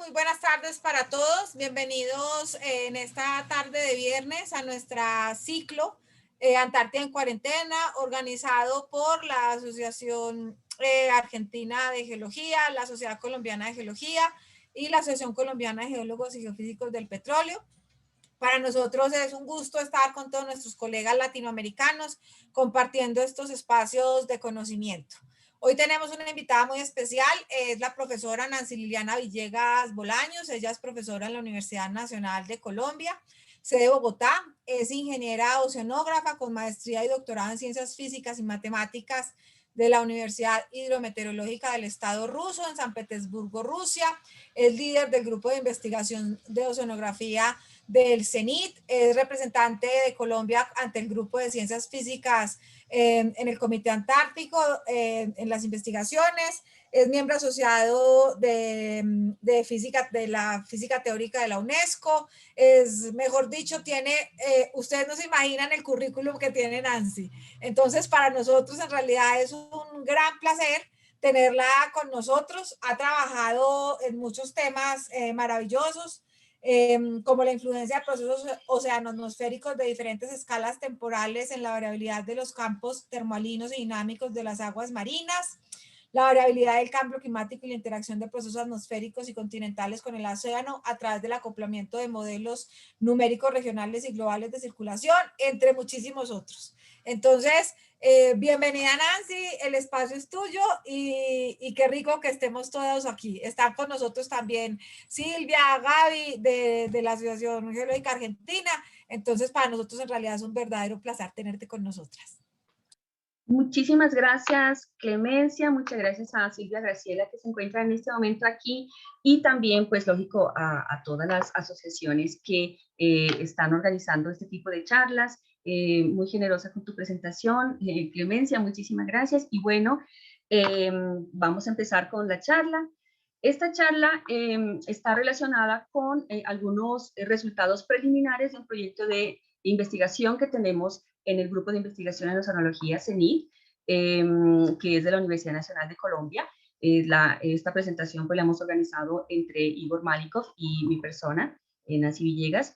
Muy buenas tardes para todos. Bienvenidos en esta tarde de viernes a nuestra ciclo Antártida en Cuarentena, organizado por la Asociación Argentina de Geología, la Sociedad Colombiana de Geología y la Asociación Colombiana de Geólogos y Geofísicos del Petróleo. Para nosotros es un gusto estar con todos nuestros colegas latinoamericanos compartiendo estos espacios de conocimiento. Hoy tenemos una invitada muy especial, es la profesora Nancy Liliana Villegas Bolaños. Ella es profesora en la Universidad Nacional de Colombia, sede de Bogotá. Es ingeniera oceanógrafa con maestría y doctorado en ciencias físicas y matemáticas de la Universidad Hidrometeorológica del Estado ruso en San Petersburgo, Rusia. Es líder del grupo de investigación de oceanografía del CENIT, es representante de Colombia ante el grupo de ciencias físicas en el Comité Antártico, en las investigaciones, es miembro asociado de física, de la física teórica de la UNESCO, es, mejor dicho, tiene, ustedes no se imaginan el currículum que tiene Nancy. Entonces, para nosotros en realidad es un gran placer tenerla con nosotros. Ha trabajado en muchos temas maravillosos, como la influencia de procesos oceanoatmosféricos de diferentes escalas temporales en la variabilidad de los campos termalinos y dinámicos de las aguas marinas, la variabilidad del cambio climático y la interacción de procesos atmosféricos y continentales con el océano a través del acoplamiento de modelos numéricos regionales y globales de circulación, entre muchísimos otros. Entonces, bienvenida Nancy, el espacio es tuyo y qué rico que estemos todos aquí. Están con nosotros también Silvia, Gaby de la Asociación Geológica Argentina. Entonces, para nosotros en realidad es un verdadero placer tenerte con nosotras. Muchísimas gracias, Clemencia, muchas gracias a Silvia Graciela que se encuentra en este momento aquí y también, pues lógico, a todas las asociaciones que están organizando este tipo de charlas. Muy generosa con tu presentación, Clemencia, muchísimas gracias. Y bueno, vamos a empezar con la charla. Esta charla está relacionada con algunos resultados preliminares de un proyecto de investigación que tenemos en el grupo de investigación en oceanología CENIT, que es de la Universidad Nacional de Colombia. Esta presentación pues, la hemos organizado entre Igor Malikov y mi persona, Nancy Villegas,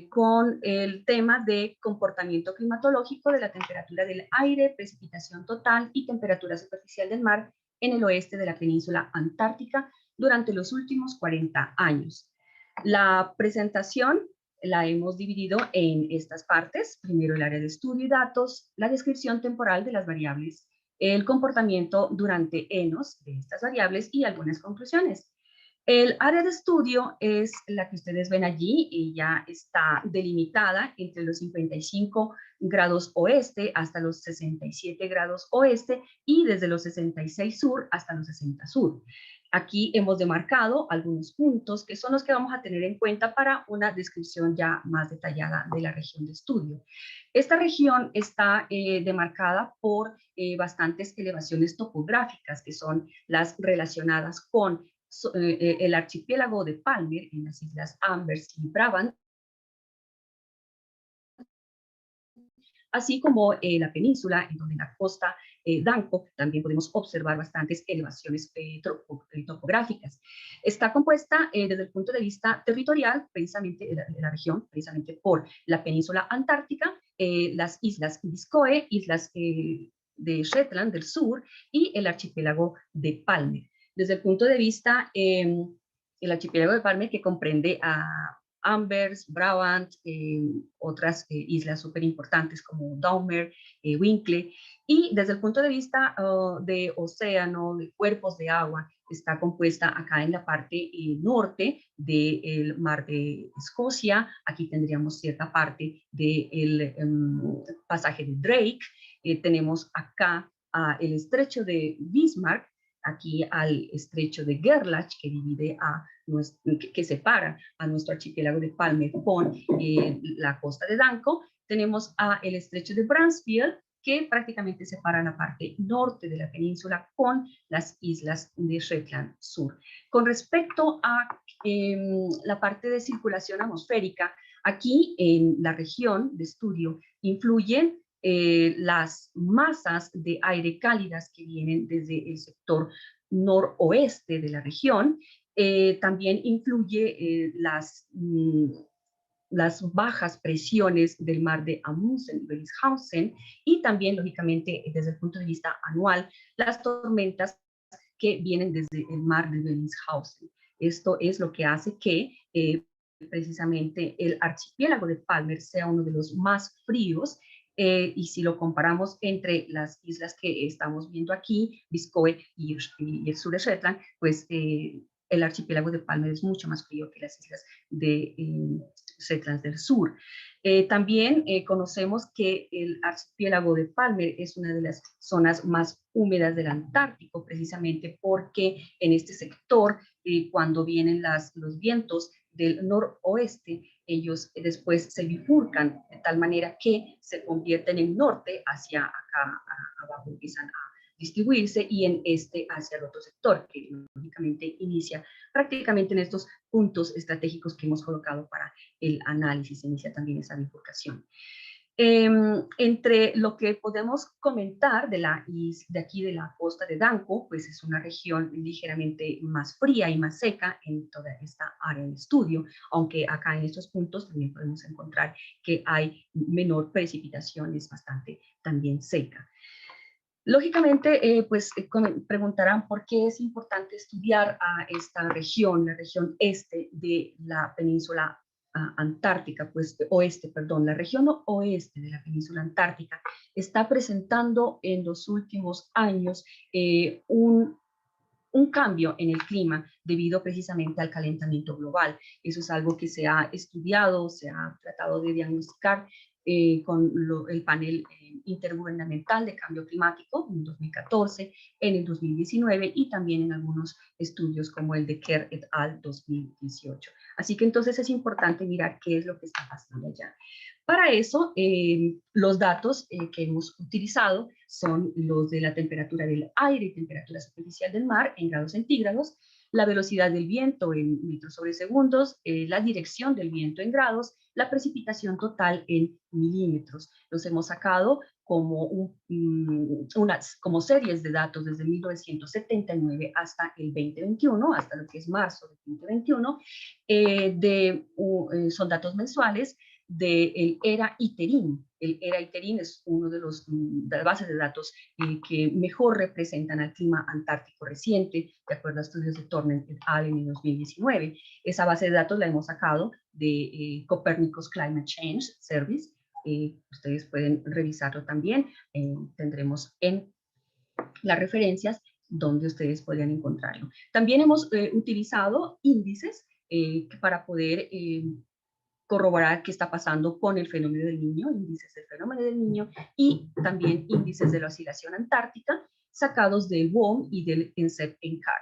con el tema de comportamiento climatológico de la temperatura del aire, precipitación total y temperatura superficial del mar en el oeste de la península antártica durante los últimos 40 años. La presentación la hemos dividido en estas partes. Primero el área de estudio y datos, la descripción temporal de las variables, el comportamiento durante enos de estas variables y algunas conclusiones. El área de estudio es la que ustedes ven allí, ella está delimitada entre los 55 grados oeste hasta los 67 grados oeste y desde los 66 sur hasta los 60 sur. Aquí hemos demarcado algunos puntos que son los que vamos a tener en cuenta para una descripción ya más detallada de la región de estudio. Esta región está demarcada por bastantes elevaciones topográficas, que son las relacionadas con el archipiélago de Palmer en las islas Anvers y Brabant, así como la península, en donde la costa Danco también podemos observar bastantes elevaciones topográficas. Está compuesta desde el punto de vista territorial, precisamente la región, precisamente por la península antártica, las islas Biscoe, islas de Shetland del sur y el archipiélago de Palmer. Desde el punto de vista el archipiélago de Palmer, que comprende a Anvers, Brabant, otras islas súper importantes como Dahmer, Winkle, y desde el punto de vista de océano, de cuerpos de agua, está compuesta acá en la parte norte del mar de Escocia. Aquí tendríamos cierta parte del pasaje de Drake. Tenemos acá el estrecho de Bismarck, aquí al estrecho de Gerlach, que divide que separa a nuestro archipiélago de Palmer con la costa de Danco. Tenemos el estrecho de Bransfield, que prácticamente separa la parte norte de la península con las islas de Shetland Sur. Con respecto a la parte de circulación atmosférica, aquí en la región de estudio influyen las masas de aire cálidas que vienen desde el sector noroeste de la región. También influye las bajas presiones del mar de Amundsen y Bellingshausen, y también, lógicamente, desde el punto de vista anual, las tormentas que vienen desde el mar de Bellingshausen. Esto es lo que hace que precisamente el archipiélago de Palmer sea uno de los más fríos, y si lo comparamos entre las islas que estamos viendo aquí, Biscoe y el sur de Shetland, pues el archipiélago de Palmer es mucho más frío que las islas de Shetland del sur. También conocemos que el archipiélago de Palmer es una de las zonas más húmedas del Antártico, precisamente porque en este sector, cuando vienen los vientos del noroeste, ellos después se bifurcan de tal manera que se convierten en norte hacia acá abajo, empiezan a distribuirse, y en este hacia el otro sector, que lógicamente inicia prácticamente en estos puntos estratégicos que hemos colocado para el análisis, inicia también esa bifurcación. Entre lo que podemos comentar de aquí de la costa de Danco, pues es una región ligeramente más fría y más seca en toda esta área de estudio, aunque acá en estos puntos también podemos encontrar que hay menor precipitación, es bastante también seca. Lógicamente, preguntarán por qué es importante estudiar a esta región, la región este de la península antártica, pues la región oeste de la península antártica está presentando en los últimos años un cambio en el clima debido precisamente al calentamiento global. Eso es algo que se ha estudiado, se ha tratado de diagnosticar con el panel intergubernamental de cambio climático en 2014, en el 2019 y también en algunos estudios como el de Kerr et al. 2018. Así que entonces es importante mirar qué es lo que está pasando allá. Para eso, los datos que hemos utilizado son los de la temperatura del aire y temperatura superficial del mar en grados centígrados, la velocidad del viento en metros sobre segundos, la dirección del viento en grados, la precipitación total en milímetros. Los hemos sacado como, como series de datos desde 1979 hasta el 2021, hasta lo que es marzo del 2021, son datos mensuales del ERA-ITERIN. El ERA-ITERIN es uno de las bases de datos que mejor representan al clima antártico reciente, de acuerdo a estudios de Tornen et al. En el 2019. Esa base de datos la hemos sacado de Copernicus Climate Change Service. Ustedes pueden revisarlo también. Tendremos en las referencias donde ustedes podrían encontrarlo. También hemos utilizado índices para poder corroborar qué está pasando con el fenómeno del Niño, índices del fenómeno del Niño y también índices de la oscilación antártica sacados del WOM y del ENCEP-ENCAR.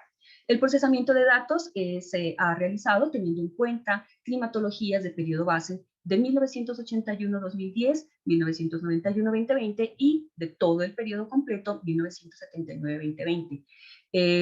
El procesamiento de datos se ha realizado teniendo en cuenta climatologías de periodo base de 1981-2010, 1991-2020 y de todo el periodo completo 1979-2020.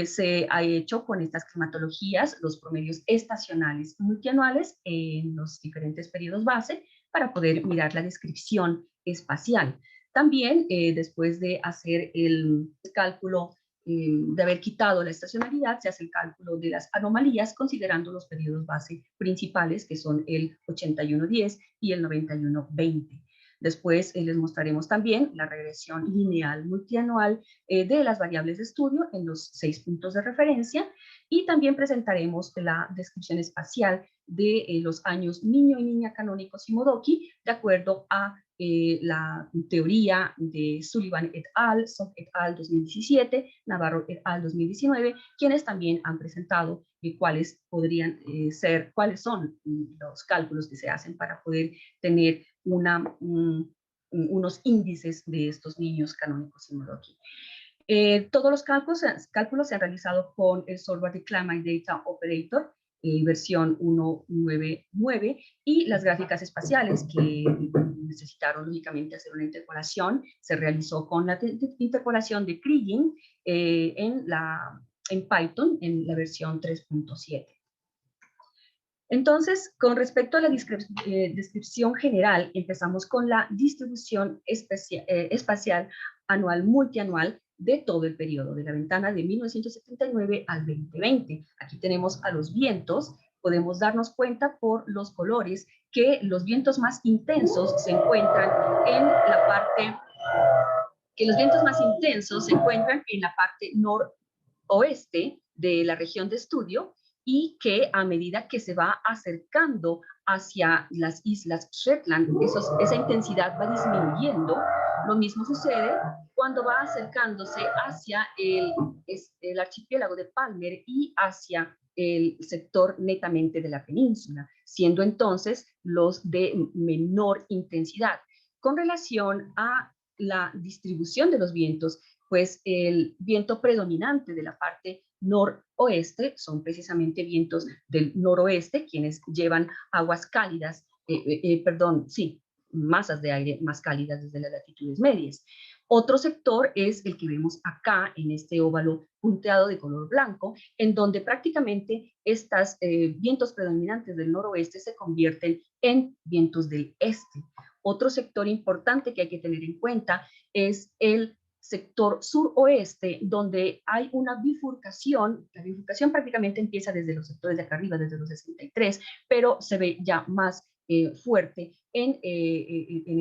Se ha hecho con estas climatologías los promedios estacionales multianuales en los diferentes periodos base para poder mirar la descripción espacial. También, después de hacer el cálculo, de haber quitado la estacionalidad, se hace el cálculo de las anomalías considerando los periodos base principales, que son el 81-10 y el 91-20. Después les mostraremos también la regresión lineal multianual de las variables de estudio en los 6 puntos de referencia, y también presentaremos la descripción espacial de los años Niño y Niña canónicos y Modoki, de acuerdo a la teoría de Sullivan et al., Sock et al. 2017, Navarro et al. 2019, quienes también han presentado cuáles son los cálculos que se hacen para poder tener unos índices de estos niños canónicos y Modoki. Todos los cálculos se han realizado con el software de Climate Data Operator, versión 1.9.9, y las gráficas espaciales que necesitaron lógicamente hacer una interpolación, se realizó con la interpolación de Kriging en Python en la versión 3.7. Entonces, con respecto a la descripción general, empezamos con la distribución espacial anual multianual de todo el periodo, de la ventana de 1979 al 2020. Aquí tenemos a los vientos. Podemos darnos cuenta por los colores que los vientos más intensos se encuentran en la parte, noroeste de la región de estudio, y que a medida que se va acercando hacia las islas Shetland, esa intensidad va disminuyendo. Lo mismo sucede cuando va acercándose hacia el archipiélago de Palmer y hacia el sector netamente de la península, siendo entonces los de menor intensidad. Con relación a la distribución de los vientos, pues el viento predominante de la parte noroeste son precisamente vientos del noroeste, quienes llevan aguas cálidas, masas de aire más cálidas desde las latitudes medias. Otro sector es el que vemos acá en este óvalo punteado de color blanco, en donde prácticamente estos vientos predominantes del noroeste se convierten en vientos del este. Otro sector importante que hay que tener en cuenta es el sector suroeste, donde hay una bifurcación. La bifurcación prácticamente empieza desde los sectores de acá arriba, desde los 63, pero se ve ya más fuerte en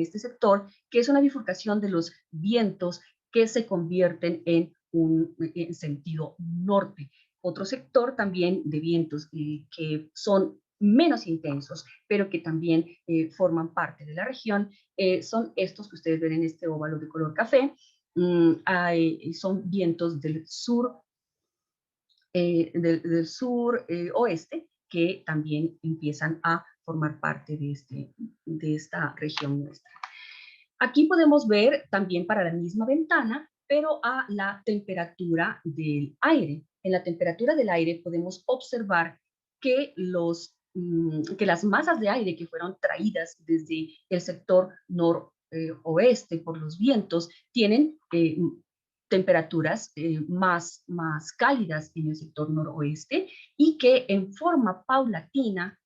este sector, que es una bifurcación de los vientos que se convierten en un sentido norte. Otro sector también de vientos que son menos intensos, pero que también forman parte de la región, son estos que ustedes ven en este óvalo de color café. Son vientos del sur, del sur oeste, que también empiezan a formar parte de esta región nuestra. Aquí podemos ver también para la misma ventana, pero a la temperatura del aire. En la temperatura del aire podemos observar que las masas de aire que fueron traídas desde el sector noroeste por los vientos tienen temperaturas más cálidas en el sector noroeste, y que en forma paulatina,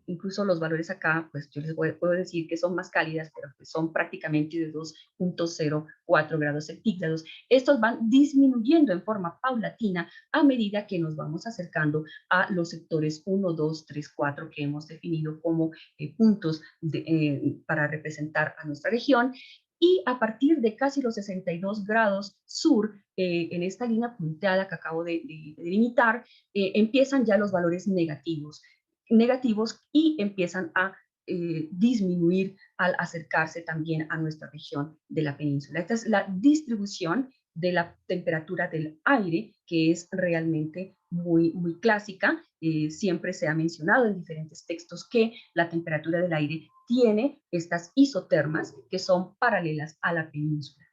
incluso los valores acá, pues yo les puedo decir que son más cálidas, pero pues son prácticamente de 2.04 grados centígrados. Estos van disminuyendo en forma paulatina a medida que nos vamos acercando a los sectores 1, 2, 3, 4 que hemos definido como puntos para representar a nuestra región. Y a partir de casi los 62 grados sur, en esta línea punteada que acabo de delimitar, empiezan ya los valores negativos y empiezan a disminuir al acercarse también a nuestra región de la península. Esta es la distribución de la temperatura del aire, que es realmente muy clásica. Siempre se ha mencionado en diferentes textos que la temperatura del aire tiene estas isotermas que son paralelas a la península.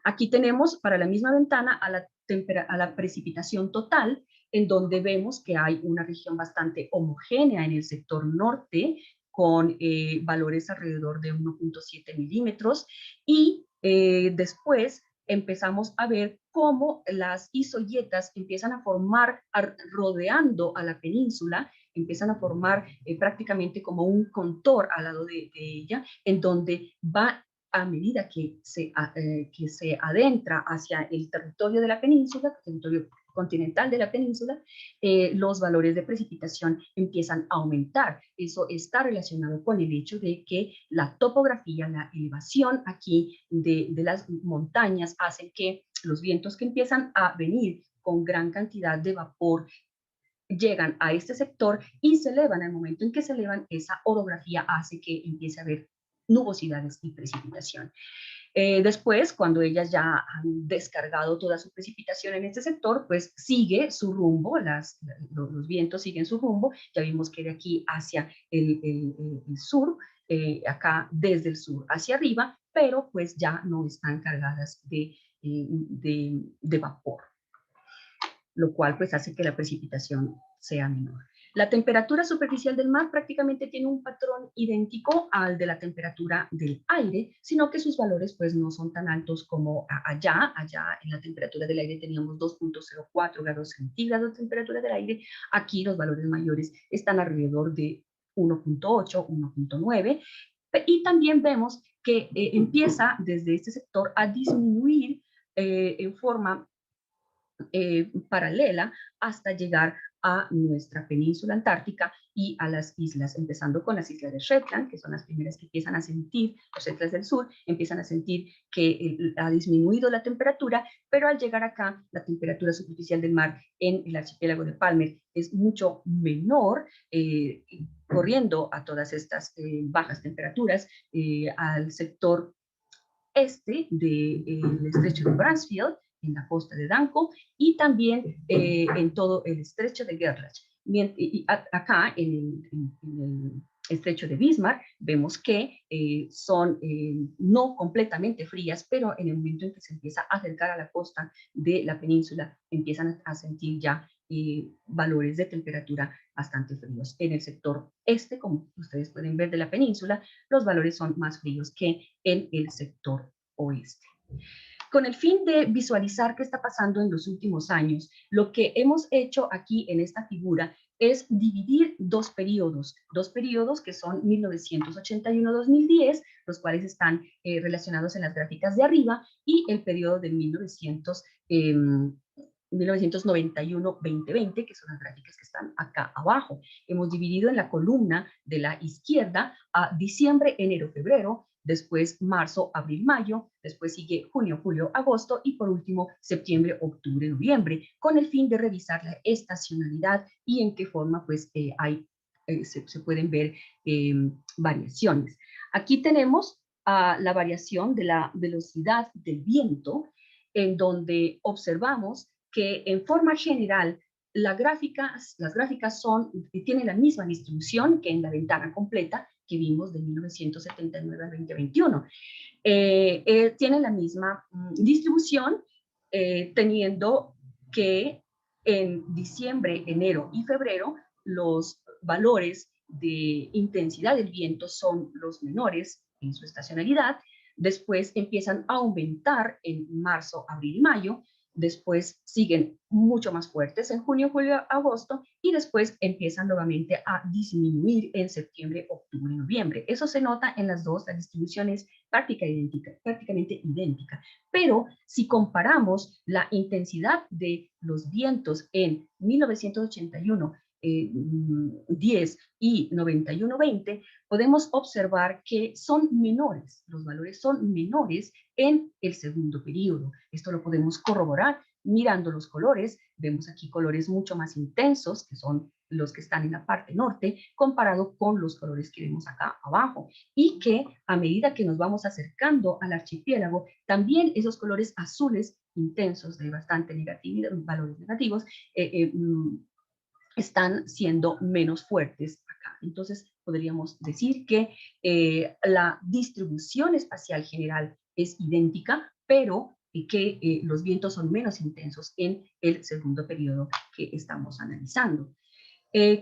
Aquí tenemos para la misma ventana a la precipitación total, en donde vemos que hay una región bastante homogénea en el sector norte, con valores alrededor de 1.7 milímetros, y después empezamos a ver cómo las isoyetas empiezan a formar, rodeando a la península, empiezan a formar prácticamente como un contor al lado de ella, en donde va, a medida que se adentra hacia el territorio de la península, el territorio continental de la península, los valores de precipitación empiezan a aumentar. Eso está relacionado con el hecho de que la topografía, la elevación aquí de las montañas hacen que los vientos que empiezan a venir con gran cantidad de vapor llegan a este sector y se elevan. Al momento en que se elevan, esa orografía hace que empiece a haber nubosidades y precipitación. Después, cuando ellas ya han descargado toda su precipitación en este sector, pues sigue su rumbo, los vientos siguen su rumbo. Ya vimos que de aquí hacia el sur, acá desde el sur hacia arriba, pero pues ya no están cargadas de vapor, lo cual pues hace que la precipitación sea menor. La temperatura superficial del mar prácticamente tiene un patrón idéntico al de la temperatura del aire, sino que sus valores pues no son tan altos como allá en la temperatura del aire teníamos 2.04 grados centígrados de temperatura del aire. Aquí los valores mayores están alrededor de 1.8, 1.9, y también vemos que empieza desde este sector a disminuir en forma paralela hasta llegar a nuestra península antártica y a las islas, empezando con las islas de Shetland, que son las primeras que empiezan a sentir, las islas del sur, empiezan a sentir que ha disminuido la temperatura, pero al llegar acá, la temperatura superficial del mar en el archipiélago de Palmer es mucho menor, corriendo a todas estas bajas temperaturas al sector este del estrecho de Bransfield, en la costa de Danko, y también en todo el estrecho de Gerlach. Y acá, en el estrecho de Bismarck, vemos que son no completamente frías, pero en el momento en que se empieza a acercar a la costa de la península, empiezan a sentir ya valores de temperatura bastante fríos. En el sector este, como ustedes pueden ver de la península, los valores son más fríos que en el sector oeste. Con el fin de visualizar qué está pasando en los últimos años, lo que hemos hecho aquí en esta figura es dividir dos periodos que son 1981-2010, los cuales están relacionados en las gráficas de arriba, y el periodo de 1991-2020, que son las gráficas que están acá abajo. Hemos dividido en la columna de la izquierda a diciembre, enero, febrero, después marzo, abril, mayo, después sigue junio, julio, agosto y por último septiembre, octubre, noviembre, con el fin de revisar la estacionalidad y en qué forma pues se pueden ver variaciones. Aquí tenemos la variación de la velocidad del viento, en donde observamos que en forma general las gráficas tienen la misma distribución que en la ventana completa que vimos de 1979 a 2021. Tienen la misma distribución, teniendo que en diciembre, enero y febrero los valores de intensidad del viento son los menores en su estacionalidad, después empiezan a aumentar en marzo, abril y mayo, después siguen mucho más fuertes en junio, julio, agosto, y después empiezan nuevamente a disminuir en septiembre, octubre y noviembre. Eso se nota en las dos, la distribución es prácticamente idéntica. Pero si comparamos la intensidad de los vientos en 1981, 10 y 91-20, podemos observar que son menores, los valores son menores en el segundo periodo. Esto lo podemos corroborar mirando los colores. Vemos aquí colores mucho más intensos, que son los que están en la parte norte, comparado con los colores que vemos acá abajo, y que a medida que nos vamos acercando al archipiélago, también esos colores azules intensos de bastante negatividad, valores negativos, están siendo menos fuertes acá. Entonces, podríamos decir que la distribución espacial general es idéntica, pero que los vientos son menos intensos en el segundo periodo que estamos analizando.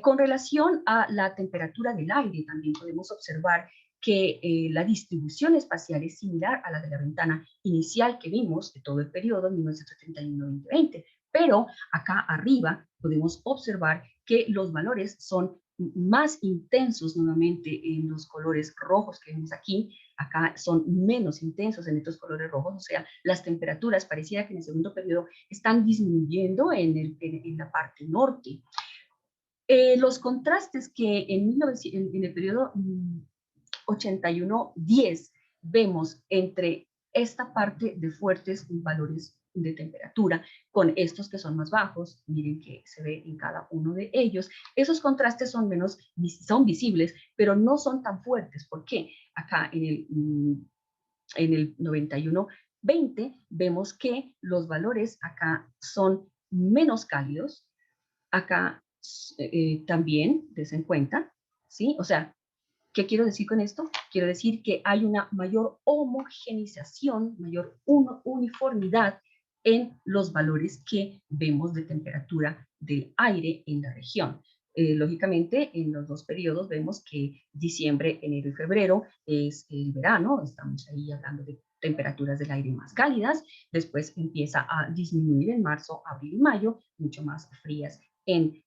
Con relación a la temperatura del aire, también podemos observar que la distribución espacial es similar a la de la ventana inicial que vimos de todo el periodo 1971-2020, pero acá arriba podemos observar que los valores son más intensos nuevamente en los colores rojos que vemos aquí. Acá son menos intensos en estos colores rojos, o sea, las temperaturas pareciera que en el segundo periodo están disminuyendo en la parte norte. Los contrastes que en el periodo 81-10 vemos entre esta parte de fuertes valores de temperatura con estos que son más bajos, miren que se ve en cada uno de ellos, esos contrastes son visibles, pero no son tan fuertes. ¿Por qué? Acá en el 91-20 vemos que los valores acá son menos cálidos, acá también, des en cuenta, ¿sí? O sea, ¿qué quiero decir con esto? Quiero decir que hay una mayor homogenización, mayor uniformidad en los valores que vemos de temperatura del aire en la región. Lógicamente, en los dos periodos vemos que diciembre, enero y febrero es el verano, estamos ahí hablando de temperaturas del aire más cálidas, después empieza a disminuir en marzo, abril y mayo, mucho más frías en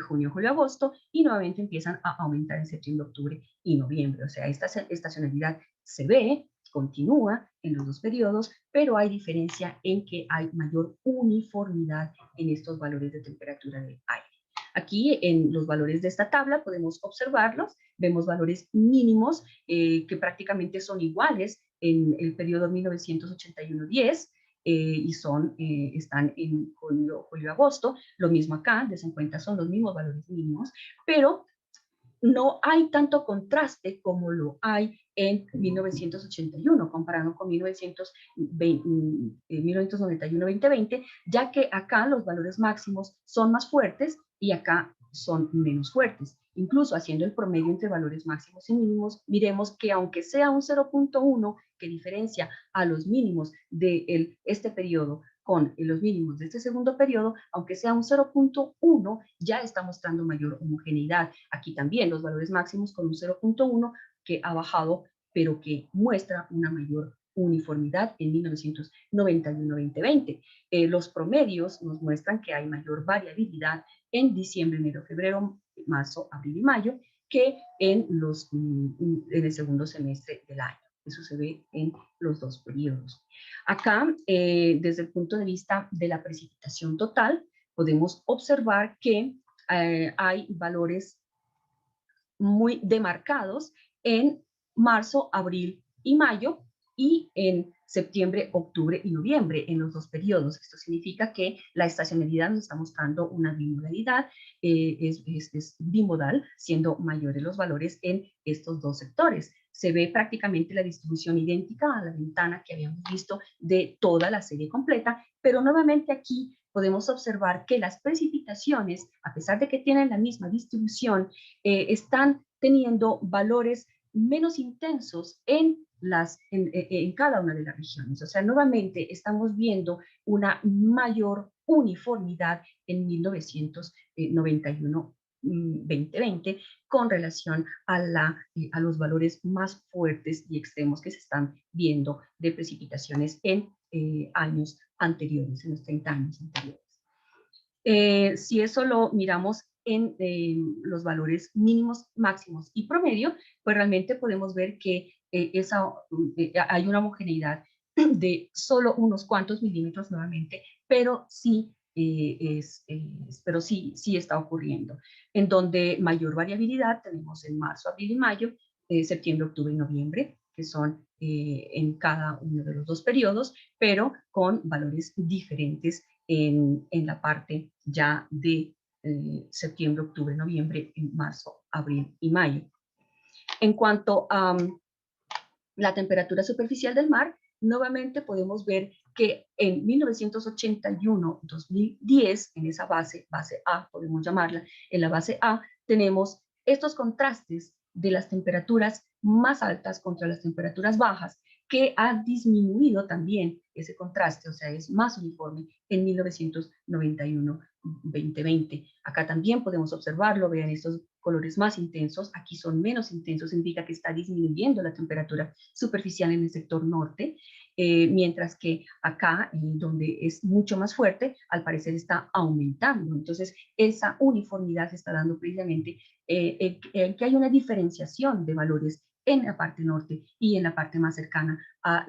junio, julio, agosto, y nuevamente empiezan a aumentar en septiembre, octubre y noviembre. O sea, esta estacionalidad se ve, continúa en los dos periodos, pero hay diferencia en que hay mayor uniformidad en estos valores de temperatura del aire. Aquí en los valores de esta tabla podemos observarlos, vemos valores mínimos que prácticamente son iguales en el periodo 1981-10, y están en julio, agosto, lo mismo acá, des en cuenta son los mismos valores mínimos, pero no hay tanto contraste como lo hay en 1981, comparado con 1991-2020, ya que acá los valores máximos son más fuertes y acá son menos fuertes. Incluso haciendo el promedio entre valores máximos y mínimos, miremos que aunque sea un 0.1 que diferencia a los mínimos de este periodo con los mínimos de este segundo periodo, aunque sea un 0.1, ya está mostrando mayor homogeneidad. Aquí también los valores máximos con un 0.1 que ha bajado, pero que muestra una mayor uniformidad en 1991-2020. Los promedios nos muestran que hay mayor variabilidad en diciembre, enero, febrero, marzo, abril y mayo que en el segundo semestre del año. Eso se ve en los dos periodos. Acá, desde el punto de vista de la precipitación total, podemos observar que hay valores muy demarcados en marzo, abril y mayo, y en septiembre, octubre y noviembre, en los dos periodos. Esto significa que la estacionalidad nos está mostrando una bimodalidad, es bimodal, siendo mayores los valores en estos dos sectores. Se ve prácticamente la distribución idéntica a la ventana que habíamos visto de toda la serie completa, pero nuevamente aquí podemos observar que las precipitaciones, a pesar de que tienen la misma distribución, están teniendo valores menos intensos en cada una de las regiones. O sea, nuevamente estamos viendo una mayor uniformidad en 1991-2020 con relación a los valores más fuertes y extremos que se están viendo de precipitaciones en años anteriores, en los 30 años anteriores. Si eso lo miramos en los valores mínimos, máximos y promedio, pues realmente podemos ver que hay una homogeneidad de solo unos cuantos milímetros nuevamente, pero sí, sí está ocurriendo. En donde mayor variabilidad tenemos en marzo, abril y mayo, septiembre, octubre y noviembre, que son en cada uno de los dos periodos, pero con valores diferentes en la parte ya de septiembre, octubre, noviembre, marzo, abril y mayo. En cuanto a la temperatura superficial del mar, nuevamente podemos ver que en 1981-2010, en esa base A, podemos llamarla, en la base A, tenemos estos contrastes de las temperaturas más altas contra las temperaturas bajas, que ha disminuido también ese contraste, o sea, es más uniforme en 1991-2020. Acá también podemos observarlo, vean estos colores más intensos, aquí son menos intensos, indica que está disminuyendo la temperatura superficial en el sector norte, mientras que acá, donde es mucho más fuerte, al parecer está aumentando. Entonces, esa uniformidad se está dando precisamente que hay una diferenciación de valores en la parte norte y en la parte más cercana al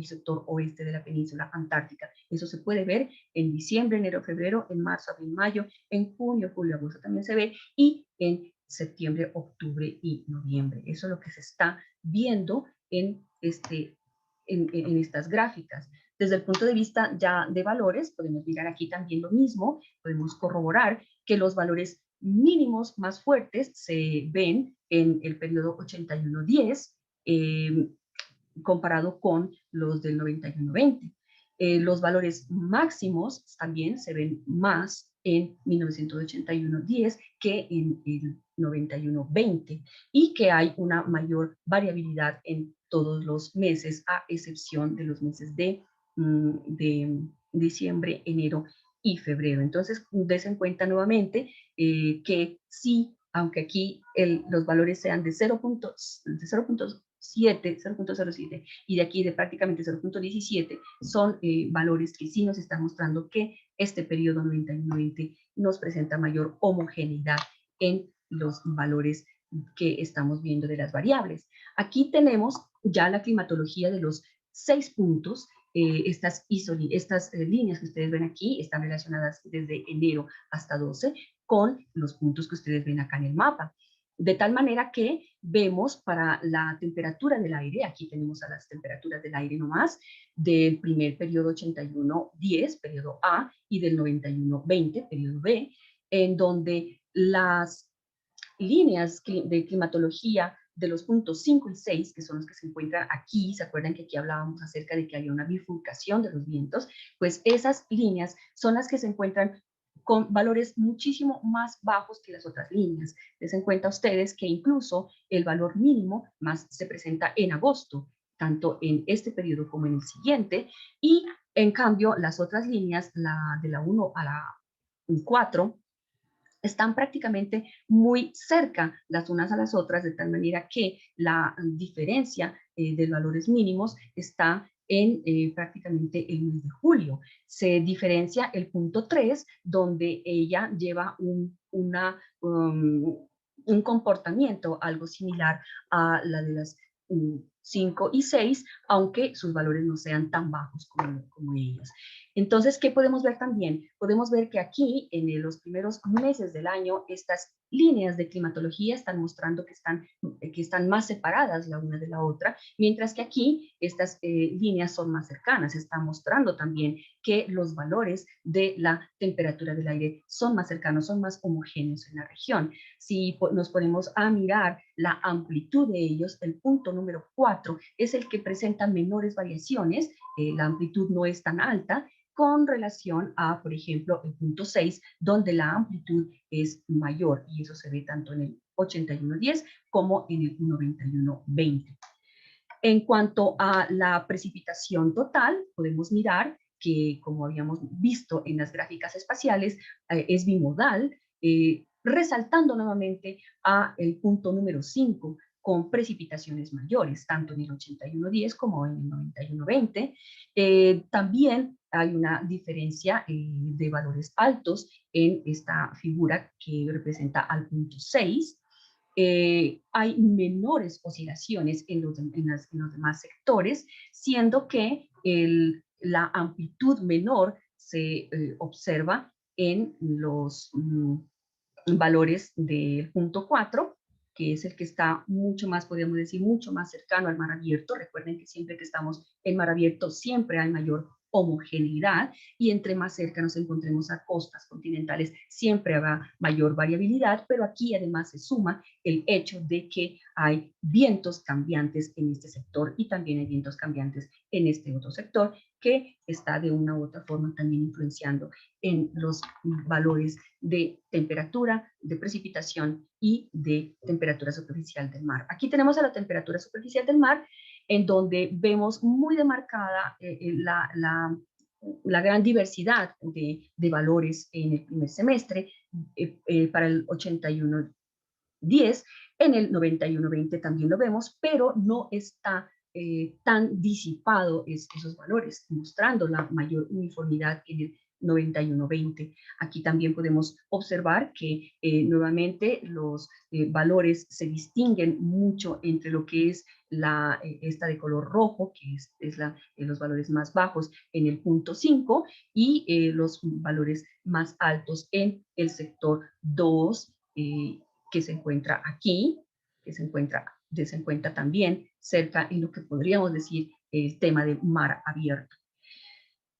sector oeste de la península antártica. Eso se puede ver en diciembre, enero, febrero, en marzo, abril, mayo, en junio, julio, agosto también se ve, y en septiembre, octubre y noviembre. Eso es lo que se está viendo en estas gráficas. Desde el punto de vista ya de valores, podemos mirar aquí también lo mismo, podemos corroborar que los valores mínimos más fuertes se ven en el periodo 81-10, comparado con los del 91-20. Los valores máximos también se ven más en 1981-10 que en el 91-20, y que hay una mayor variabilidad en todos los meses, a excepción de los meses de diciembre, enero y febrero. Entonces, des en cuenta nuevamente que sí, aunque aquí los valores sean de 0.0 0.07, y de aquí de prácticamente 0.17 son valores que sí nos están mostrando que este periodo 91-20 nos presenta mayor homogeneidad en los valores que estamos viendo de las variables. Aquí tenemos ya la climatología de los 6 puntos. Estas líneas que ustedes ven aquí están relacionadas desde enero hasta 12 con los puntos que ustedes ven acá en el mapa. De tal manera que vemos para la temperatura del aire, aquí tenemos a las temperaturas del aire nomás, del primer periodo 81-10, periodo A, y del 91-20, periodo B, en donde las líneas de climatología de los puntos 5 y 6, que son los que se encuentran aquí, ¿se acuerdan que aquí hablábamos acerca de que había una bifurcación de los vientos? Pues esas líneas son las que se encuentran con valores muchísimo más bajos que las otras líneas. Les en cuenta ustedes que incluso el valor mínimo más se presenta en agosto, tanto en este periodo como en el siguiente, y en cambio las otras líneas, de la 1 a la 4, están prácticamente muy cerca las unas a las otras, de tal manera que la diferencia de valores mínimos está en prácticamente el mes de julio. Se diferencia el punto 3, donde ella lleva un comportamiento algo similar a la de las 5 y 6, aunque sus valores no sean tan bajos como ellas. Entonces, ¿qué podemos ver también? Podemos ver que aquí, en los primeros meses del año, estas líneas de climatología están mostrando que están más separadas la una de la otra, mientras que aquí estas líneas son más cercanas. Está mostrando también que los valores de la temperatura del aire son más cercanos, son más homogéneos en la región. Si nos ponemos a mirar la amplitud de ellos, el punto número 4 es el que presenta menores variaciones, la amplitud no es tan alta, con relación a, por ejemplo, el punto 6, donde la amplitud es mayor, y eso se ve tanto en el 81-10 como en el 91-20. En cuanto a la precipitación total, podemos mirar que, como habíamos visto en las gráficas espaciales, es bimodal, resaltando nuevamente a el punto número 5, con precipitaciones mayores, tanto en el 81-10 como en el 91-20. También hay una diferencia de valores altos en esta figura que representa al punto 6. Hay menores oscilaciones en los demás sectores, siendo que la amplitud menor se observa en los valores del punto 4, que es el que está mucho más, podríamos decir, mucho más cercano al mar abierto. Recuerden que siempre que estamos en mar abierto siempre hay mayor homogeneidad, y entre más cerca nos encontremos a costas continentales siempre habrá mayor variabilidad, pero aquí además se suma el hecho de que hay vientos cambiantes en este sector y también hay vientos cambiantes en este otro sector, que está de una u otra forma también influenciando en los valores de temperatura, de precipitación y de temperatura superficial del mar. Aquí tenemos a la temperatura superficial del mar, en donde vemos muy demarcada la gran diversidad de valores en el primer semestre, para el 81-10, en el 91-20 también lo vemos, pero no está tan disipado esos valores, mostrando la mayor uniformidad en el 91-20. Aquí también podemos observar que nuevamente los valores se distinguen mucho entre lo que es esta de color rojo, que es los valores más bajos en el punto 5, y los valores más altos en el sector 2, que se encuentra aquí, que se encuentra también cerca en lo que podríamos decir el tema de mar abierto.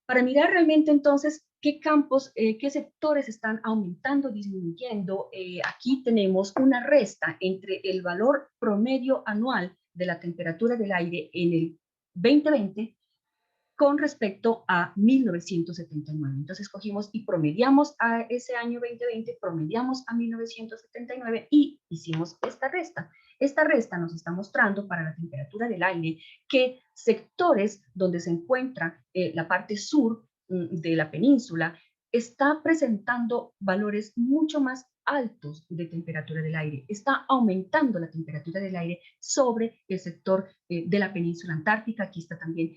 Para mirar realmente entonces qué campos, qué sectores están aumentando, disminuyendo, aquí tenemos una resta entre el valor promedio anual de la temperatura del aire en el 2020 con respecto a 1979. Entonces cogimos y promediamos a ese año 2020, promediamos a 1979 y hicimos esta resta. Esta resta nos está mostrando para la temperatura del aire que sectores donde se encuentra la parte sur de la península está presentando valores mucho más altos de temperatura del aire, está aumentando la temperatura del aire sobre el sector de la península antártica. Aquí está también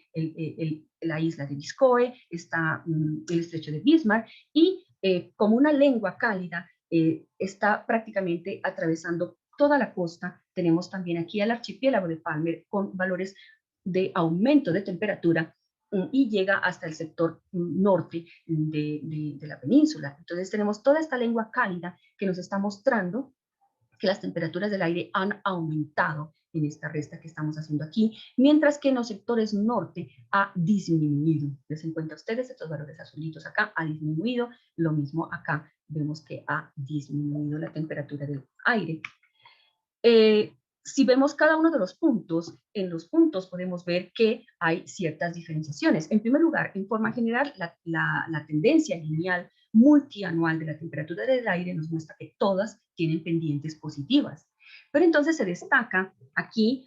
la isla de Biscoe, está el estrecho de Bismarck, y como una lengua cálida está prácticamente atravesando toda la costa. Tenemos también aquí el archipiélago de Palmer con valores de aumento de temperatura y llega hasta el sector norte de la península. Entonces tenemos toda esta lengua cálida que nos está mostrando que las temperaturas del aire han aumentado en esta resta que estamos haciendo aquí, mientras que en los sectores norte ha disminuido. Les en cuenta ustedes estos valores azulitos acá, ha disminuido, lo mismo acá, vemos que ha disminuido la temperatura del aire. Si vemos cada uno de los puntos, en los puntos podemos ver que hay ciertas diferenciaciones. En primer lugar, en forma general, la tendencia lineal multianual de la temperatura del aire nos muestra que todas tienen pendientes positivas. Pero entonces se destaca aquí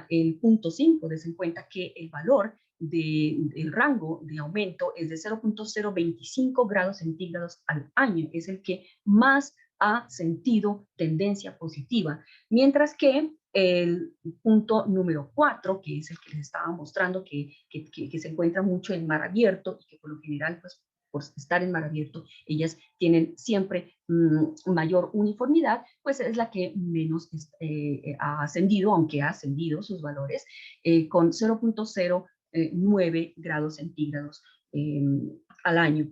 el punto 5, des en cuenta que el valor del rango de aumento es de 0.025 grados centígrados al año, es el que más ha sentido tendencia positiva, mientras que el punto número 4, que es el que les estaba mostrando, que se encuentra mucho en mar abierto y que por lo general, pues, por estar en mar abierto, ellas tienen siempre mayor uniformidad, pues es la que menos ha ascendido, aunque ha ascendido sus valores, con 0.09 grados centígrados al año.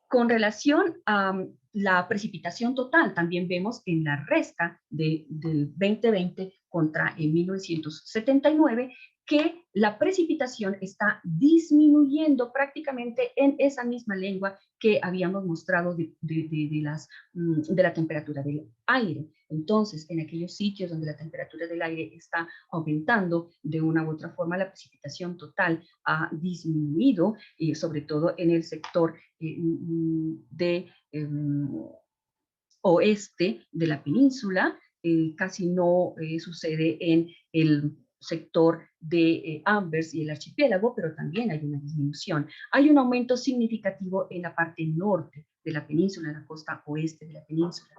Con relación a la precipitación total, también vemos en la resta del 2020 contra 1979 que la precipitación está disminuyendo prácticamente en esa misma lengua que habíamos mostrado de la temperatura del aire. Entonces, en aquellos sitios donde la temperatura del aire está aumentando, de una u otra forma la precipitación total ha disminuido, sobre todo en el sector de oeste de la península. Casi no sucede en el sector de Anvers y el archipiélago, pero también hay una disminución. Hay un aumento significativo en la parte norte de la península, en la costa oeste de la península.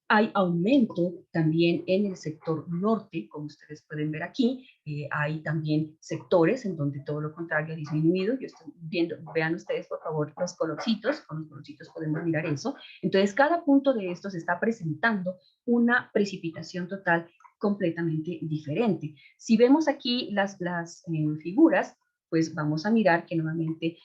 Hay aumento también en el sector norte, como ustedes pueden ver aquí. Hay también sectores en donde todo lo contrario ha disminuido. Yo estoy viendo, vean ustedes por favor los colorcitos, con los colorcitos podemos mirar eso. Entonces cada punto de estos está presentando una precipitación total completamente diferente. Si vemos aquí las figuras, pues vamos a mirar que nuevamente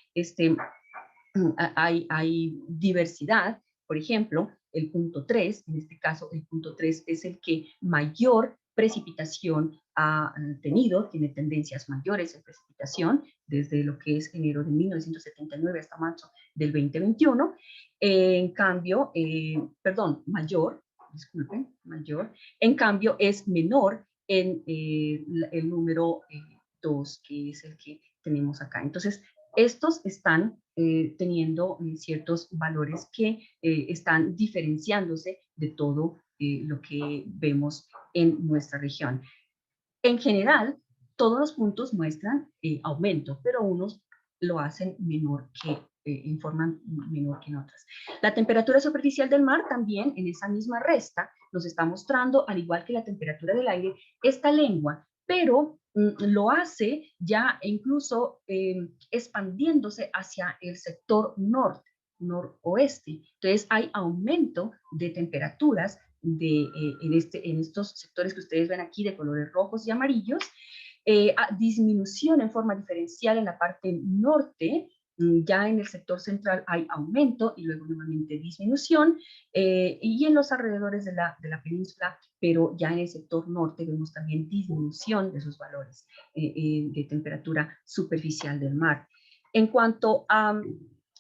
hay diversidad. Por ejemplo, el punto 3, en este caso el punto 3 es el que mayor precipitación ha tenido, tiene tendencias mayores en precipitación desde lo que es enero de 1979 hasta marzo del 2021. En cambio, mayor, disculpen, mayor, en cambio es menor en el número 2, que es el que tenemos acá. Entonces, estos están teniendo ciertos valores que están diferenciándose de todo lo que vemos en nuestra región. En general, todos los puntos muestran aumento, pero unos lo hacen menor que en forma menor que en otras. La temperatura superficial del mar también en esa misma resta nos está mostrando, al igual que la temperatura del aire, esta lengua, pero lo hace ya incluso expandiéndose hacia el sector noroeste. Entonces hay aumento de temperaturas en estos sectores que ustedes ven aquí de colores rojos y amarillos, disminución en forma diferencial en la parte norte. Ya en el sector central hay aumento y luego nuevamente disminución, y en los alrededores de la península, pero ya en el sector norte vemos también disminución de esos valores de temperatura superficial del mar. En cuanto a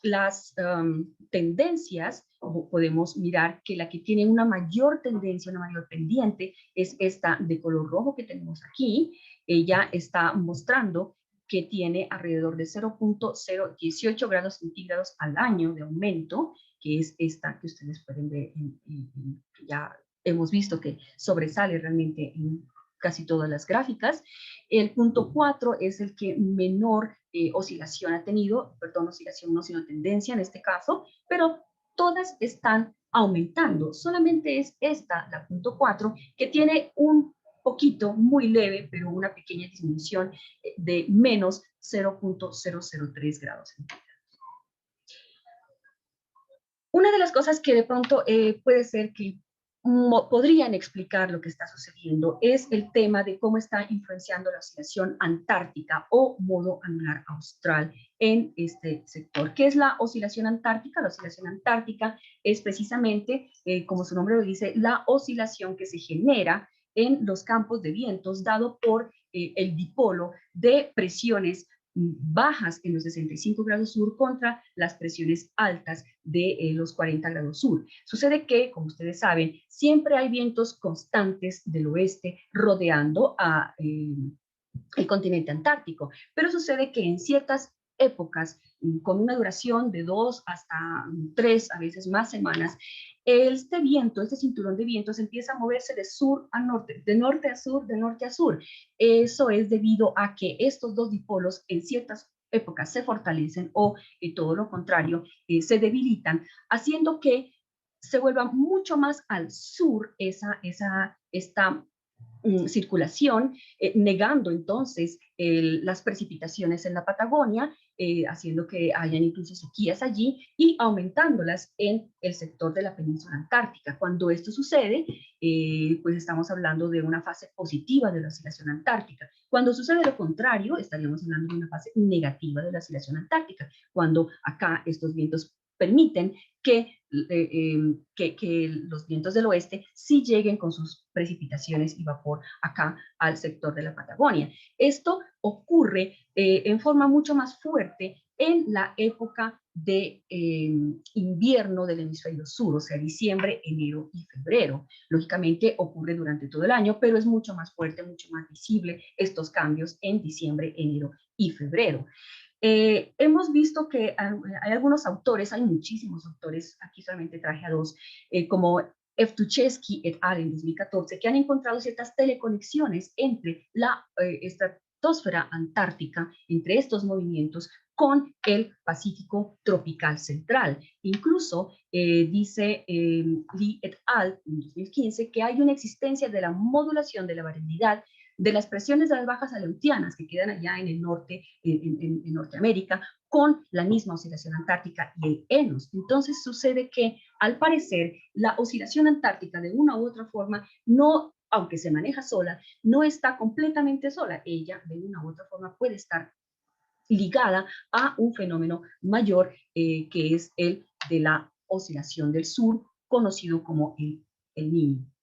las tendencias, podemos mirar que la que tiene una mayor tendencia, una mayor pendiente, es esta de color rojo que tenemos aquí. Ella está mostrando que tiene alrededor de 0.018 grados centígrados al año de aumento, que es esta que ustedes pueden ver, y ya hemos visto que sobresale realmente casi todas las gráficas. El punto 4 es el que menor oscilación ha tenido, perdón, oscilación no, sino tendencia en este caso, pero todas están aumentando. Solamente es esta, la punto 4, que tiene un poquito, muy leve, pero una pequeña disminución de menos 0.003 grados centígrados. Una de las cosas que de pronto puede ser que podrían explicar lo que está sucediendo es el tema de cómo está influenciando la oscilación antártica o modo anular austral en este sector. ¿Qué es la oscilación antártica? La oscilación antártica es precisamente, como su nombre lo dice, la oscilación que se genera en los campos de vientos dado por el dipolo de presiones bajas en los 65 grados sur contra las presiones altas de los 40 grados sur. Sucede que, como ustedes saben, siempre hay vientos constantes del oeste rodeando a el continente antártico, pero sucede que en ciertas épocas, con una duración de 2 hasta 3, a veces más semanas, este viento, este cinturón de vientos empieza a moverse de sur a norte, de norte a sur, de norte a sur. Eso es debido a que estos dos dipolos en ciertas épocas se fortalecen o todo lo contrario, se debilitan, haciendo que se vuelva mucho más al sur esta circulación, negando entonces las precipitaciones en la Patagonia, haciendo que hayan incluso sequías allí y aumentándolas en el sector de la península antártica. Cuando esto sucede, pues estamos hablando de una fase positiva de la oscilación antártica. Cuando sucede lo contrario, estaríamos hablando de una fase negativa de la oscilación antártica, cuando acá estos vientos permiten que los vientos del oeste sí lleguen con sus precipitaciones y vapor acá al sector de la Patagonia. Esto ocurre en forma mucho más fuerte en la época de invierno del hemisferio sur, o sea, diciembre, enero y febrero. Lógicamente ocurre durante todo el año, pero es mucho más fuerte, mucho más visible estos cambios en diciembre, enero y febrero. Hemos visto que hay algunos autores, hay muchísimos autores, aquí solamente traje a dos, como Evtuchevsky et al. En 2014, que han encontrado ciertas teleconexiones entre la estratosfera antártica, entre estos movimientos, con el Pacífico tropical central. Incluso dice Lee et al. En 2015 que hay una existencia de la modulación de la variabilidad de las presiones de las bajas aleutianas que quedan allá en el norte, en Norteamérica, con la misma oscilación antártica y el ENOS. Entonces sucede que, al parecer, la oscilación antártica de una u otra forma no, aunque se maneja sola, no está completamente sola. Ella, de una u otra forma, puede estar ligada a un fenómeno mayor que es el de la oscilación del sur, conocido como el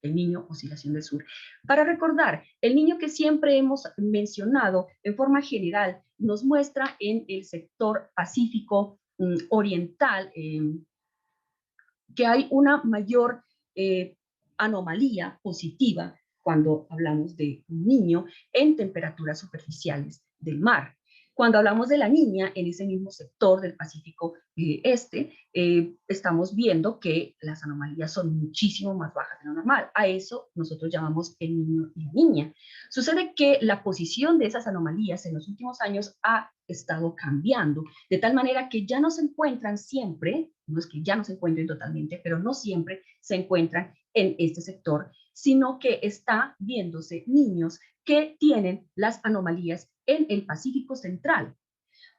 niño oscilación del sur. Para recordar, el niño que siempre hemos mencionado en forma general nos muestra en el sector Pacífico oriental que hay una mayor anomalía positiva cuando hablamos de un niño en temperaturas superficiales del mar. Cuando hablamos de la niña en ese mismo sector del Pacífico estamos viendo que las anomalías son muchísimo más bajas de lo normal. A eso nosotros llamamos el niño y la niña. Sucede que la posición de esas anomalías en los últimos años ha estado cambiando, de tal manera que ya no se encuentran siempre, no es que ya no se encuentren totalmente, pero no siempre se encuentran en este sector, sino que está viéndose niños que tienen las anomalías en el Pacífico Central.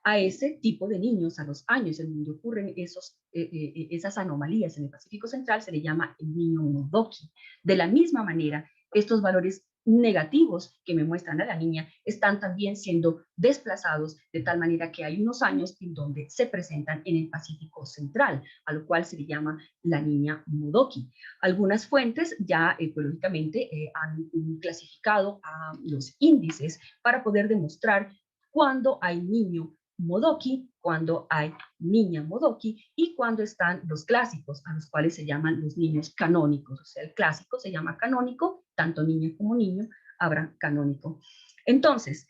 A ese tipo de niños, a los años en donde ocurren esas anomalías en el Pacífico Central, se le llama el niño Modoki. De la misma manera, estos valores negativos que me muestran a la niña están también siendo desplazados de tal manera que hay unos años en donde se presentan en el Pacífico Central, a lo cual se le llama la niña Modoki. Algunas fuentes ya ecológicamente han clasificado a los índices para poder demostrar cuándo hay niño Modoki, cuando hay niña Modoki y cuando están los clásicos, a los cuales se llaman los niños canónicos. O sea, el clásico se llama canónico, tanto niña como niño habrá canónico. Entonces,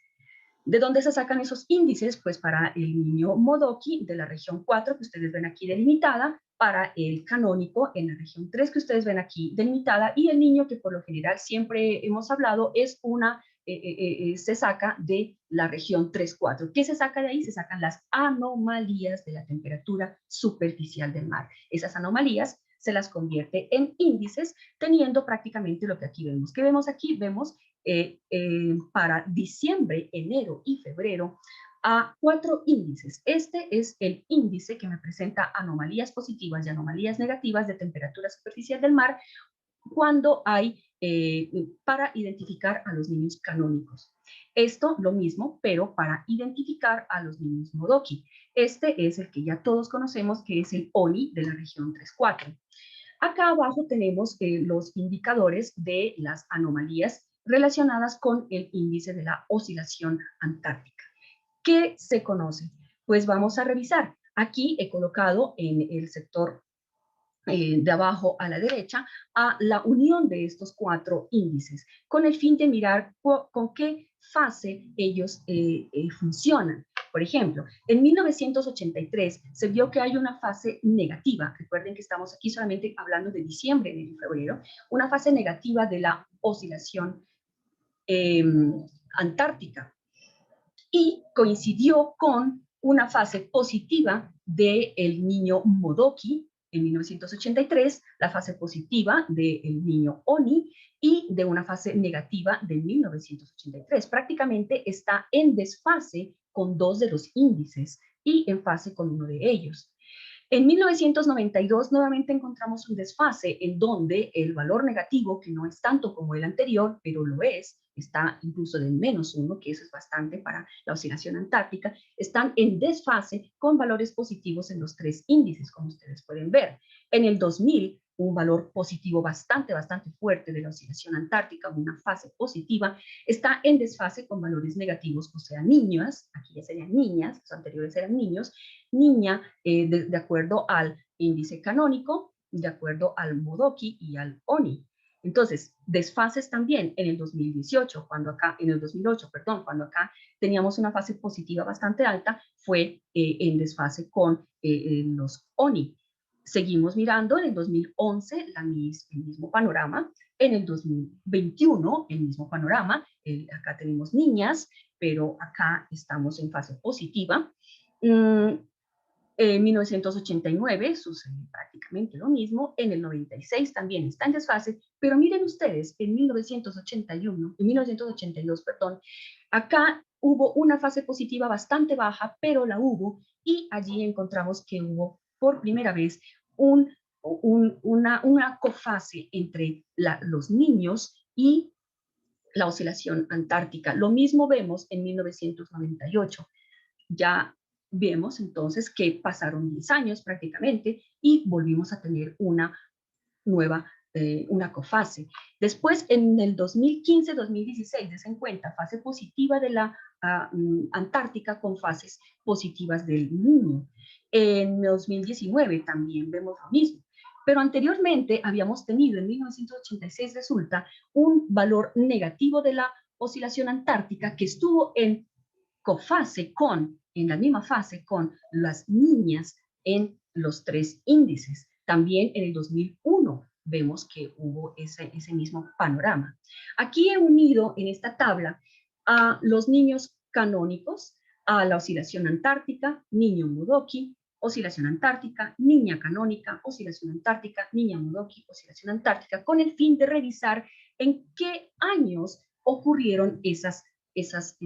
¿de dónde se sacan esos índices? Pues para el niño Modoki de la región 4, que ustedes ven aquí delimitada, para el canónico en la región 3 que ustedes ven aquí delimitada, y el niño, que por lo general siempre hemos hablado, es se saca de la región 3-4. ¿Qué se saca de ahí? Se sacan las anomalías de la temperatura superficial del mar. Esas anomalías se las convierte en índices, teniendo prácticamente lo que aquí vemos. ¿Qué vemos aquí? Vemos para diciembre, enero y febrero a 4 índices. Este es el índice que me presenta anomalías positivas y anomalías negativas de temperatura superficial del mar cuando hay para identificar a los niños canónicos. Esto lo mismo, pero para identificar a los niños Modoki. Este es el que ya todos conocemos, que es el ONI de la región 3-4. Acá abajo tenemos los indicadores de las anomalías relacionadas con el índice de la oscilación antártica. ¿Qué se conoce? Pues vamos a revisar. Aquí he colocado en el sector de abajo a la derecha a la unión de estos 4 índices, con el fin de mirar con qué fase ellos funcionan. Por ejemplo, en 1983 se vio que hay una fase negativa. Recuerden que estamos aquí solamente hablando de diciembre, enero y febrero. Una fase negativa de la oscilación antártica. Y coincidió con una fase positiva del niño Modoki en 1983, la fase positiva del niño Oni y de una fase negativa de 1983. Prácticamente está en desfase con 2 de los índices y en fase con uno de ellos. En 1992 nuevamente encontramos un desfase en donde el valor negativo, que no es tanto como el anterior, pero lo es, está incluso del -1, que eso es bastante para la oscilación antártica, están en desfase con valores positivos en los 3 índices, como ustedes pueden ver. En el 2000, un valor positivo bastante fuerte de la oscilación antártica, una fase positiva, está en desfase con valores negativos, o sea, niñas, aquí ya serían niñas, los anteriores eran niños, niña de acuerdo al índice canónico, de acuerdo al Modoki y al ONI. Entonces, desfases también en el 2018, en el 2008, perdón, cuando acá teníamos una fase positiva bastante alta, fue en desfase con los ONI. Seguimos mirando en el 2011 el mismo panorama, en el 2021 el mismo panorama, acá tenemos niñas, pero acá estamos en fase positiva. En 1989 sucede prácticamente lo mismo, en el 96 también está en desfase, pero miren ustedes, en 1982, perdón, acá hubo una fase positiva bastante baja, pero la hubo, y allí encontramos que hubo por primera vez una cofase entre los niños y la oscilación antártica. Lo mismo vemos en 1998. Ya vemos entonces que pasaron 10 años prácticamente y volvimos a tener una nueva, una cofase. Después, en el 2015-2016, des en cuenta, fase positiva de la Antártica con fases positivas del Niño. En 2019 también vemos lo mismo. Pero anteriormente habíamos tenido, en 1986 resulta, un valor negativo de la oscilación antártica que estuvo en cofase en la misma fase con las niñas en los 3 índices. También en el 2001 vemos que hubo ese mismo panorama. Aquí he unido en esta tabla a los niños canónicos, a la oscilación antártica, niño Modoki, oscilación antártica, niña canónica, oscilación antártica, niña Modoki, oscilación antártica, con el fin de revisar en qué años ocurrieron esos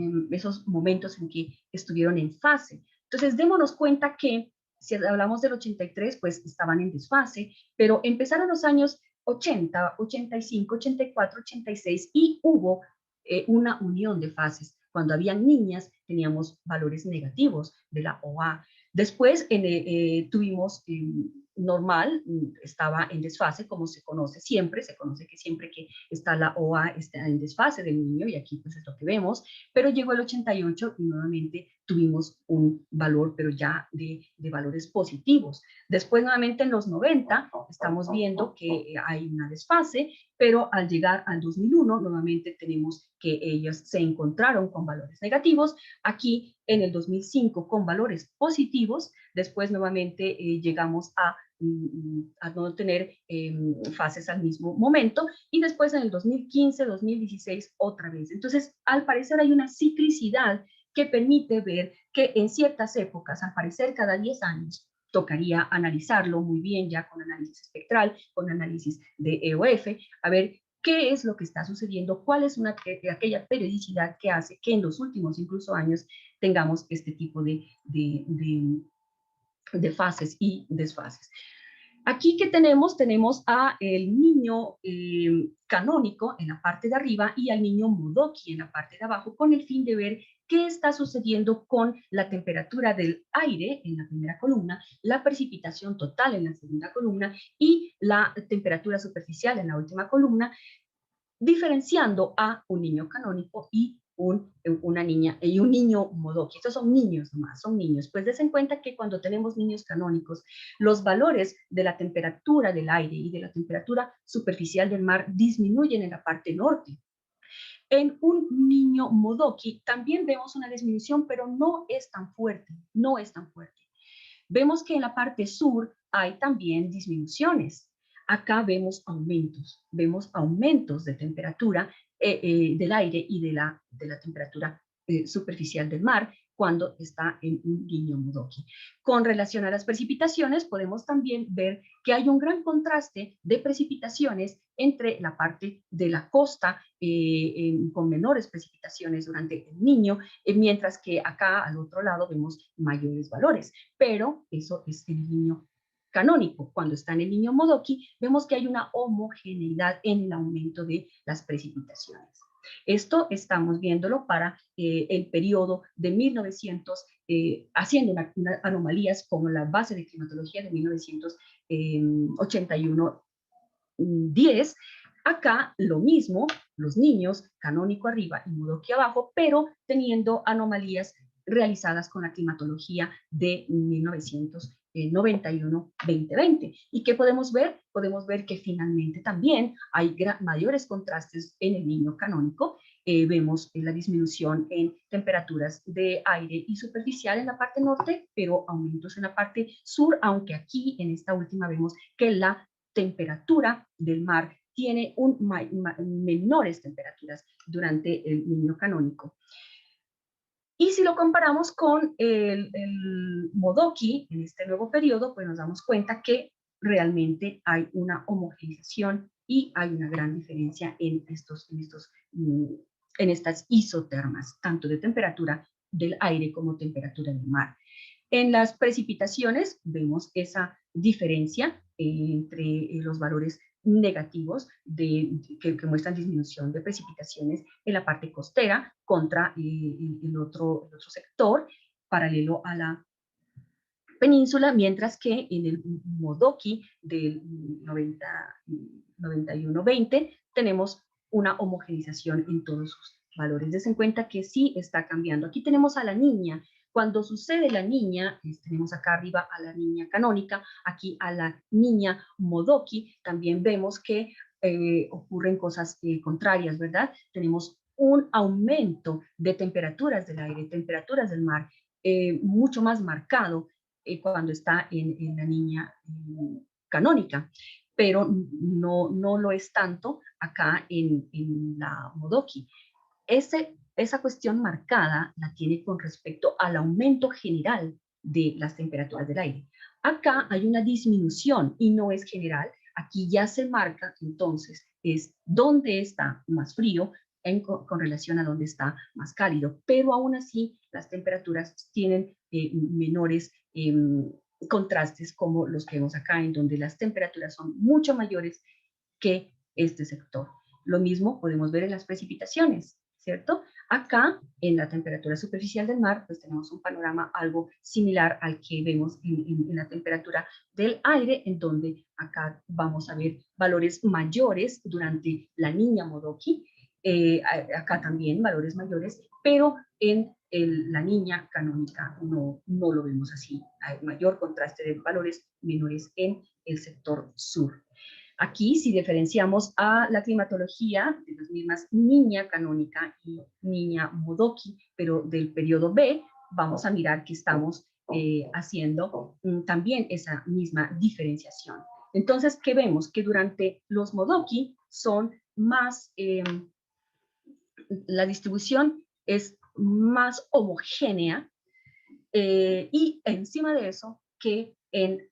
momentos en que estuvieron en fase. Entonces, démonos cuenta que si hablamos del 83, pues estaban en desfase, pero empezaron los años 80, 85, 84, 86 y hubo una unión de fases. Cuando habían niñas, teníamos valores negativos de la OA. Después tuvimos normal, estaba en desfase, como se conoce siempre, se conoce que siempre que está la OA está en desfase del niño, y aquí pues es lo que vemos, pero llegó el 88 y nuevamente tuvimos un valor, pero ya de valores positivos. Después nuevamente en los 90 estamos viendo que hay una desfase, pero al llegar al 2001 nuevamente tenemos que ellas se encontraron con valores negativos, aquí en el 2005 con valores positivos, después nuevamente llegamos a no tener fases al mismo momento, y después en el 2015, 2016 otra vez. Entonces, al parecer hay una ciclicidad que permite ver que en ciertas épocas, al parecer cada 10 años, tocaría analizarlo muy bien ya con análisis espectral, con análisis de EOF, a ver qué es lo que está sucediendo, cuál es aquella periodicidad que hace que en los últimos incluso años tengamos este tipo de fases y desfases. Aquí que tenemos, tenemos a el niño canónico en la parte de arriba y al niño Modoki en la parte de abajo, con el fin de ver qué está sucediendo con la temperatura del aire en la primera columna, la precipitación total en la segunda columna y la temperatura superficial en la última columna, diferenciando a un niño canónico y una niña y un niño Modoki. Estos son niños nomás, son niños. Pues des en cuenta que cuando tenemos niños canónicos, los valores de la temperatura del aire y de la temperatura superficial del mar disminuyen en la parte norte. En un niño Modoki también vemos una disminución, pero no es tan fuerte, no es tan fuerte. Vemos que en la parte sur hay también disminuciones. Acá vemos aumentos de temperatura del aire y de la temperatura superficial del mar cuando está en un niño Modoki. Con relación a las precipitaciones, podemos también ver que hay un gran contraste de precipitaciones entre la parte de la costa con menores precipitaciones durante el niño, mientras que acá al otro lado vemos mayores valores, pero eso es en el niño canónico. Cuando está en el niño Modoki, vemos que hay una homogeneidad en el aumento de las precipitaciones. Esto estamos viéndolo para el periodo de 1900, haciendo unas anomalías como la base de climatología de 1981-10. Acá lo mismo, los niños, canónico arriba y Modoki abajo, pero teniendo anomalías realizadas con la climatología de 1991-2020. ¿Y qué podemos ver? Podemos ver que finalmente también hay mayores contrastes en el niño canónico. Vemos la disminución en temperaturas de aire y superficial en la parte norte, pero aumentos en la parte sur, aunque aquí en esta última vemos que la temperatura del mar tiene menores temperaturas durante el niño canónico. Y si lo comparamos con el Modoki en este nuevo periodo, pues nos damos cuenta que realmente hay una homogeneización y hay una gran diferencia en estas isotermas, tanto de temperatura del aire como temperatura del mar. En las precipitaciones vemos esa diferencia entre los valores negativos que muestran disminución de precipitaciones en la parte costera contra el otro sector paralelo a la península, mientras que en el Modoki del 91-20 tenemos una homogeneización en todos sus valores. Des en cuenta que sí está cambiando. Aquí tenemos a la niña. Cuando sucede la niña, tenemos acá arriba a la niña canónica, aquí a la niña Modoki, también vemos que ocurren cosas contrarias, ¿verdad? Tenemos un aumento de temperaturas del aire, temperaturas del mar, mucho más marcado cuando está en la niña canónica, pero no lo es tanto acá en la Modoki. Esa cuestión marcada la tiene con respecto al aumento general de las temperaturas del aire. Acá hay una disminución y no es general. Aquí ya se marca entonces es dónde está más frío con relación a dónde está más cálido, pero aún así las temperaturas tienen menores contrastes como los que vemos acá, en donde las temperaturas son mucho mayores que este sector. Lo mismo podemos ver en las precipitaciones, ¿cierto? Acá, en la temperatura superficial del mar, pues tenemos un panorama algo similar al que vemos en la temperatura del aire, en donde acá vamos a ver valores mayores durante la niña Modoki, acá también valores mayores, pero en la niña canónica no lo vemos así. Hay mayor contraste de valores menores en el sector sur. Aquí, si diferenciamos a la climatología de las mismas niña canónica y niña Modoki, pero del periodo B, vamos a mirar que estamos haciendo también esa misma diferenciación. Entonces, ¿qué vemos? Que durante los Modoki son más, la distribución es más homogénea, y encima de eso, que en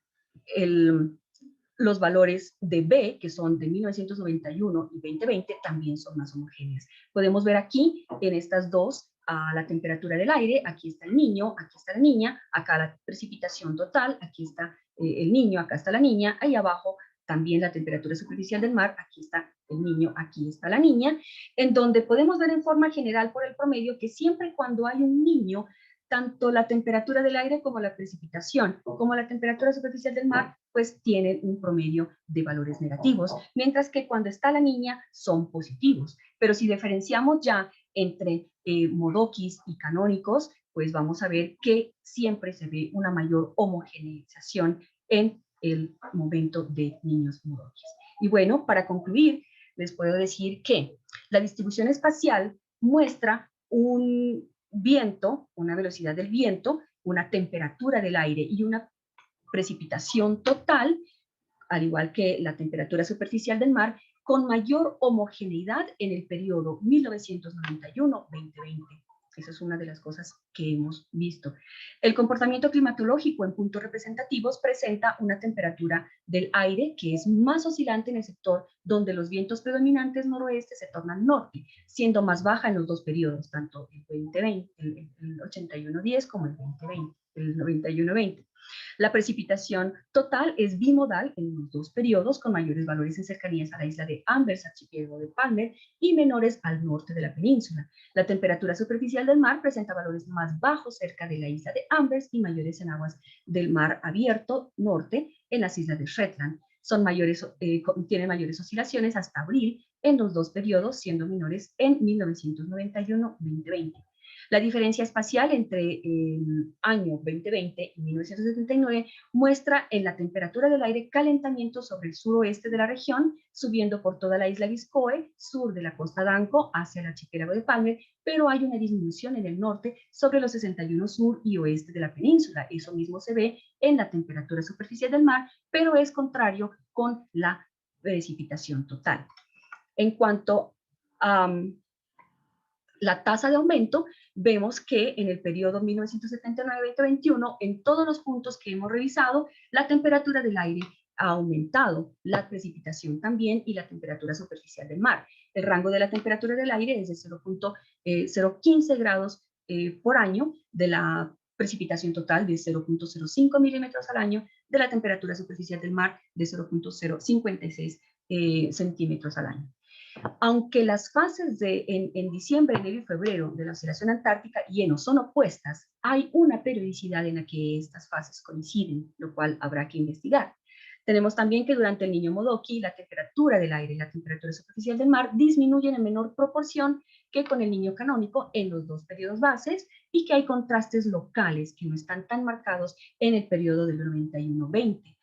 los valores de B, que son de 1991 y 2020, también son más homogéneas. Podemos ver aquí, en estas dos, a la temperatura del aire, aquí está el niño, aquí está la niña, acá la precipitación total, aquí está el niño, acá está la niña, ahí abajo también la temperatura superficial del mar, aquí está el niño, aquí está la niña, en donde podemos ver en forma general por el promedio que siempre cuando hay un niño, tanto la temperatura del aire como la precipitación, como la temperatura superficial del mar, pues tienen un promedio de valores negativos, mientras que cuando está la niña son positivos. Pero si diferenciamos ya entre modokis y canónicos, pues vamos a ver que siempre se ve una mayor homogeneización en el momento de niños modokis. Y bueno, para concluir, les puedo decir que la distribución espacial muestra un viento, una velocidad del viento, una temperatura del aire y una precipitación total, al igual que la temperatura superficial del mar, con mayor homogeneidad en el periodo 1991-2020. Esa es una de las cosas que hemos visto. El comportamiento climatológico en puntos representativos presenta una temperatura del aire que es más oscilante en el sector donde los vientos predominantes noroeste se tornan norte, siendo más baja en los dos periodos, tanto el 2020, el 81-10 como el 2020, el 91-20. La precipitación total es bimodal en los dos periodos, con mayores valores en cercanías a la isla de Ambers, archipiélago de Palmer, y menores al norte de la península. La temperatura superficial del mar presenta valores más bajos cerca de la isla de Ambers y mayores en aguas del mar abierto norte en las islas de Shetland. Tienen mayores oscilaciones hasta abril en los dos periodos, siendo menores en 1991-2020. La diferencia espacial entre el año 2020 y 1979 muestra en la temperatura del aire calentamiento sobre el suroeste de la región, subiendo por toda la isla Viscoe, sur de la costa Danco, hacia el archipiélago de Palmer, pero hay una disminución en el norte sobre los 61 sur y oeste de la península. Eso mismo se ve en la temperatura superficial del mar, pero es contrario con la precipitación total. En cuanto a la tasa de aumento, vemos que en el periodo 1979-2021, en todos los puntos que hemos revisado, la temperatura del aire ha aumentado, la precipitación también y la temperatura superficial del mar. El rango de la temperatura del aire es de 0.015 grados por año, de la precipitación total de 0.05 milímetros al año, de la temperatura superficial del mar de 0.056 centímetros al año. Aunque las fases en diciembre, enero y febrero de la oscilación antártica y eno son opuestas, hay una periodicidad en la que estas fases coinciden, lo cual habrá que investigar. Tenemos también que durante el niño Modoki la temperatura del aire y la temperatura superficial del mar disminuyen en menor proporción que con el niño canónico en los dos periodos bases y que hay contrastes locales que no están tan marcados en el periodo del 91-20.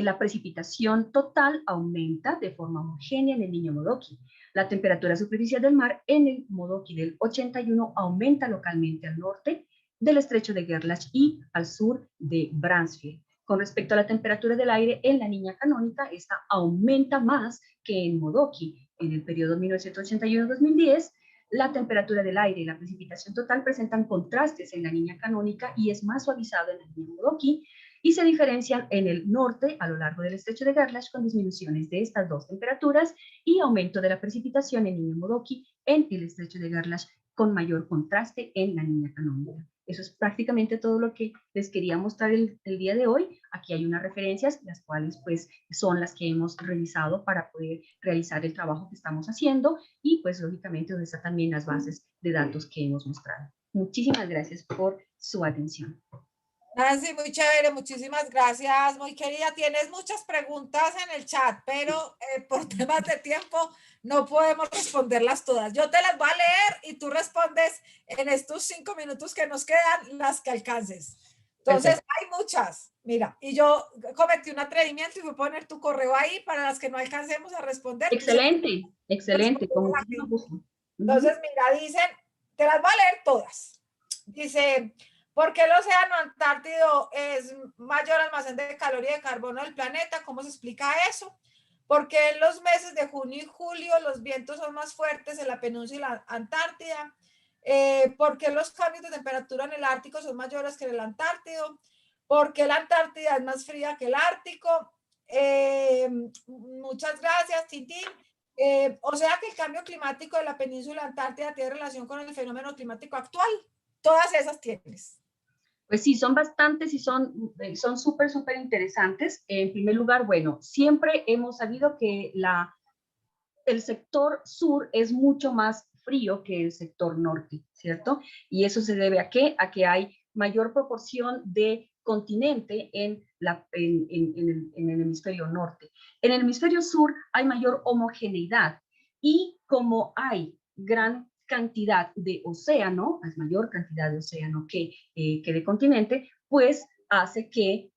La precipitación total aumenta de forma homogénea en el niño Modoki. La temperatura superficial del mar en el Modoki del 81 aumenta localmente al norte del estrecho de Gerlach y al sur de Bransfield. Con respecto a la temperatura del aire en la niña canónica, esta aumenta más que en Modoki. En el periodo 1981-2010, la temperatura del aire y la precipitación total presentan contrastes en la niña canónica y es más suavizado en la niña Modoki, y se diferencian en el norte a lo largo del estrecho de Gerlach con disminuciones de estas dos temperaturas y aumento de la precipitación en niño Modoki en el estrecho de Gerlach con mayor contraste en la niña canónica. Eso es prácticamente todo lo que les quería mostrar el día de hoy. Aquí hay unas referencias, las cuales pues son las que hemos revisado para poder realizar el trabajo que estamos haciendo y pues lógicamente donde están también las bases de datos que hemos mostrado. Muchísimas gracias por su atención. Nancy, muy chévere, muchísimas gracias, muy querida. Tienes muchas preguntas en el chat, pero por temas de tiempo no podemos responderlas todas. Yo te las voy a leer y tú respondes en estos 5 minutos que nos quedan las que alcances. Entonces, perfecto. Hay muchas. Mira, y yo cometí un atrevimiento y voy a poner tu correo ahí para las que no alcancemos a responder. Excelente, excelente, con muchísimo gusto. Entonces, mira, dicen, te las voy a leer todas. Dice, ¿Por qué el océano Antártido es mayor almacén de calor y de carbono del planeta? ¿Cómo se explica eso? Porque en los meses de junio y julio los vientos son más fuertes en la península Antártida. ¿Por qué los cambios de temperatura en el Ártico son mayores que en el Antártido? ¿Por qué la Antártida es más fría que el Ártico? Muchas gracias, Tintín. O sea que el cambio climático de la península Antártida tiene relación con el fenómeno climático actual. Todas esas tienes. Pues sí, son bastantes y son súper, súper interesantes. En primer lugar, bueno, siempre hemos sabido que el sector sur es mucho más frío que el sector norte, ¿cierto? Y eso se debe ¿a qué? A que hay mayor proporción de continente en el hemisferio norte. En el hemisferio sur hay mayor homogeneidad y como hay gran cantidad de océano, es mayor cantidad de océano que de continente, pues hace que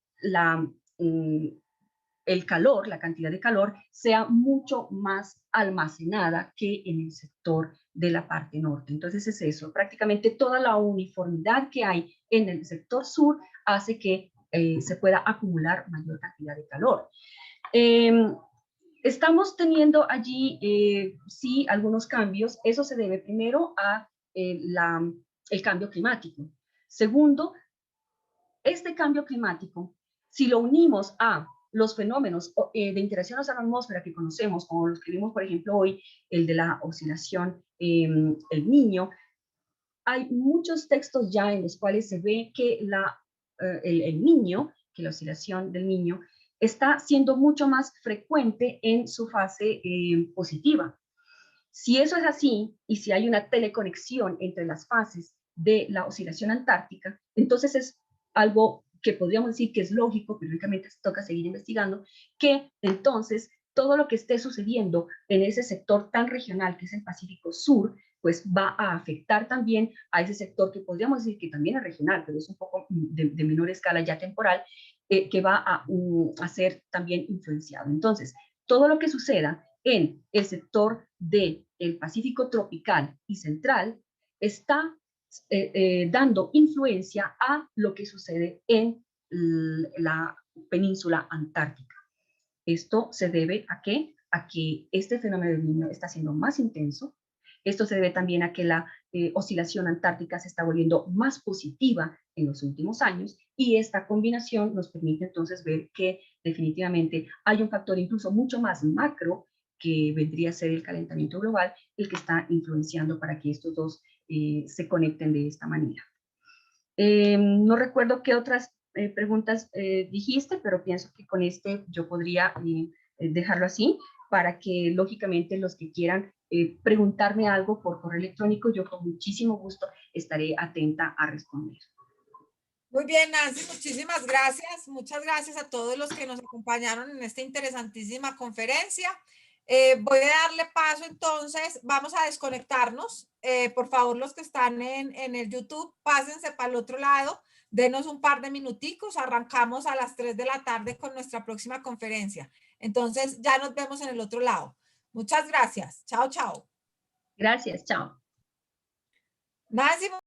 el calor, la cantidad de calor, sea mucho más almacenada que en el sector de la parte norte. Entonces es eso, prácticamente toda la uniformidad que hay en el sector sur hace que se pueda acumular mayor cantidad de calor. Estamos teniendo allí, sí, algunos cambios. Eso se debe primero a el cambio climático. Segundo, este cambio climático, si lo unimos a los fenómenos de interacción a la atmósfera que conocemos, como los que vimos, por ejemplo, hoy, el de la oscilación, el Niño, hay muchos textos ya en los cuales se ve que el Niño, que la oscilación del Niño, está siendo mucho más frecuente en su fase positiva. Si eso es así, y si hay una teleconexión entre las fases de la oscilación antártica, entonces es algo que podríamos decir que es lógico, pero lógicamente toca seguir investigando, que entonces todo lo que esté sucediendo en ese sector tan regional que es el Pacífico Sur, pues va a afectar también a ese sector que podríamos decir que también es regional, pero es un poco de menor escala ya temporal, que va a ser también influenciado. Entonces, todo lo que suceda en el sector del Pacífico tropical y central está dando influencia a lo que sucede en la península antártica. Esto se debe a qué? A que este fenómeno del Niño está siendo más intenso. Esto se debe también a que la oscilación antártica se está volviendo más positiva en los últimos años y esta combinación nos permite entonces ver que definitivamente hay un factor incluso mucho más macro que vendría a ser el calentamiento global, el que está influenciando para que estos dos se conecten de esta manera. No recuerdo qué otras preguntas dijiste, pero pienso que con este yo podría dejarlo así para que lógicamente los que quieran preguntarme algo por correo electrónico, yo con muchísimo gusto estaré atenta a responder. Muy bien, Nancy, muchísimas gracias. Muchas gracias a todos los que nos acompañaron en esta interesantísima conferencia. Voy a darle paso entonces, vamos a desconectarnos. Por favor, los que están en el YouTube, pásense para el otro lado, denos un par de minuticos, arrancamos a las 3 de la tarde con nuestra próxima conferencia. Entonces, ya nos vemos en el otro lado. Muchas gracias. Chao, chao. Gracias, chao. Nancy.